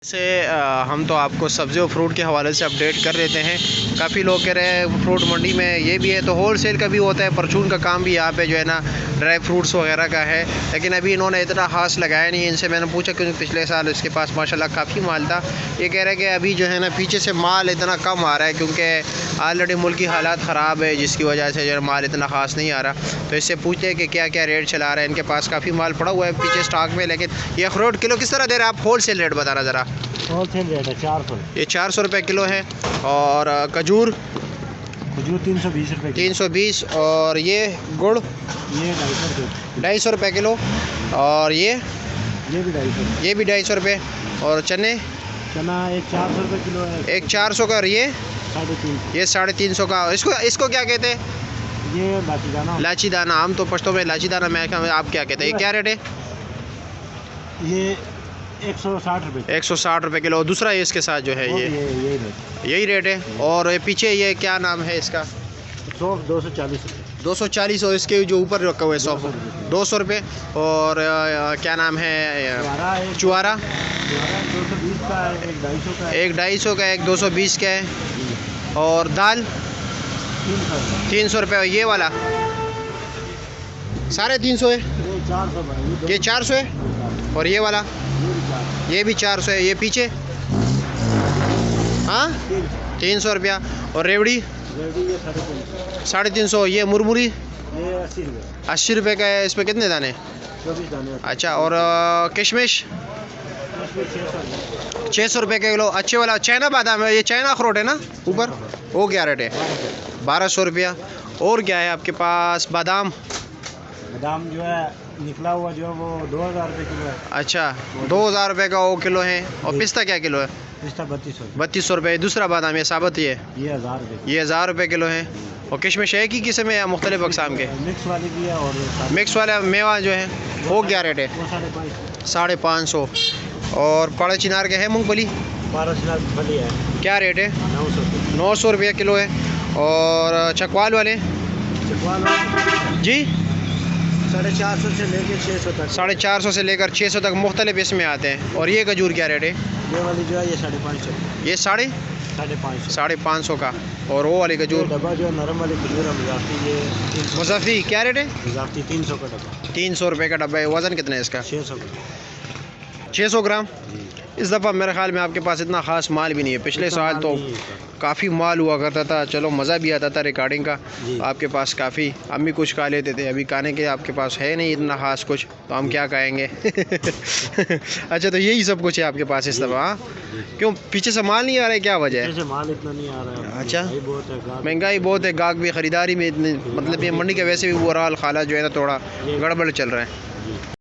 से हम तो आपको सब्ज़ी और फ्रूट के हवाले से अपडेट कर देते हैं। काफ़ी लोग कह रहे हैं फ्रूट मंडी में ये भी है, तो होल सेल का भी होता है, परचून का काम भी यहाँ पे जो है ना ड्राई फ्रूट्स वगैरह का है। लेकिन अभी इन्होंने इतना खास लगाया नहीं है। इनसे मैंने पूछा क्योंकि पिछले साल इसके पास माशाल्लाह काफ़ी माल था। ये कह रहे हैं कि अभी जो है ना पीछे से माल इतना कम आ रहा है क्योंकि ऑलरेडी मुल्क की हालात ख़राब है, जिसकी वजह से जो है माल इतना ख़ास नहीं आ रहा। तो इससे पूछते हैं कि क्या क्या रेट चला रहा है। इनके पास काफ़ी माल पड़ा हुआ है पीछे स्टॉक में। लेकिन ये अखरोट किलो किस तरह दे रहे हैं आप? होल सेल रेट बताना ज़रा। होलसेल रेट है 400। ये 400 रुपये किलो है। और खजूर 320 रुपये 320। और ये गुड़ ये 250 रुपये किलो। और ये भी 250। भी 250 रुपये। और चने चना एक 400 रुपये किलो है। एक 400 का। और ये 350। ये 350 का। इसको क्या कहते हैं? ये लाची दाना। लाची दाना, आम तो पश्तो में लाची दाना, मैं आप क्या कहते हैं? ये क्या रेट है? ये 160 रुपये 160 रुपये किलो। दूसरा ये इसके साथ जो है यही रेट है। और ये पीछे ये क्या नाम है इसका? सौंफ 240 रुपये 240। और इसके जो ऊपर रखा हुआ है सौंफ 200 रुपये। और क्या नाम है? चुआरा 220 का है, एक 250 का है। एक 250 का, एक 220 का है। और दाल 300 रुपये। ये वाला 350 है। ये 400 का है। ये 400 है। और ये वाला ये भी 400 है। ये पीछे हाँ 300 रुपया। और रेवड़ी ये 350। 350। ये मुरमुरी ये 80 रुपये 80 रुपये का है। इसमें कितने दाने? 24 दाने। अच्छा। और किशमिश 600 रुपये का किलो। अच्छे वाला चाइना बादाम है, ये चाइना अखरोट है ना ऊपर, वो क्या रेट है? 1200 रुपया। और क्या है आपके पास? बादाम जो है निकला हुआ जो है वो 2000 रुपये किलो है। अच्छा 2000 रुपये का वो किलो है। और पिस्ता क्या किलो है? पिस्ता 3200। 3200 रुपये। दूसरा बादाम ये साबत ये 1000 रुपये। ये 1000 रुपये किलो है। और किशमिश है कि किस्म है या मुख्तलिफ अक़साम के? मिक्स वाली भी है। और मिक्स वाला मेवा जो है वो क्या रेट है? वो 550। और पाड़ा चिनार के है मूँगफली 12 फली है। क्या रेट है? 900 रुपये किलो है। और चकवाल वाले जी 450 से लेकर 600 तक। 450 से लेकर 600 तक मुख्तलिफ इसमें आते हैं। और ये खजूर क्या रेट है? ये वाली जो है ये 550। ये 550 का। और वो वाली खजूर डब्बा जो है नरम वाली खजूर है मुज़ाफ़ी, ये मुज़फ़ी क्या रेट है? मुज़ाफ़ी 300 का डब्बा। 300 रुपये का डब्बा है। वज़न कितना है इसका? 600 ग्राम। इस दफ़ा मेरे ख्याल में आपके पास इतना ख़ास माल भी नहीं है। पिछले साल तो काफ़ी माल हुआ करता था, चलो मज़ा भी आता था रिकॉर्डिंग का। आपके पास काफ़ी, हम भी कुछ खा लेते थे। अभी खाने के आपके पास है नहीं इतना ख़ास कुछ, तो हम क्या खाएंगे? अच्छा, तो यही सब कुछ है आपके पास इस दफ़ा? हाँ, क्यों पीछे से माल नहीं आ रहा है? क्या वजह है? माल इतना नहीं आ रहा है। अच्छा, महंगाई बहुत है, गाहक भी ख़रीदारी में इतनी, मतलब ये मंडी का वैसे भी बुरा हाल, हालात जो है ना थोड़ा गड़बड़ चल रहा है।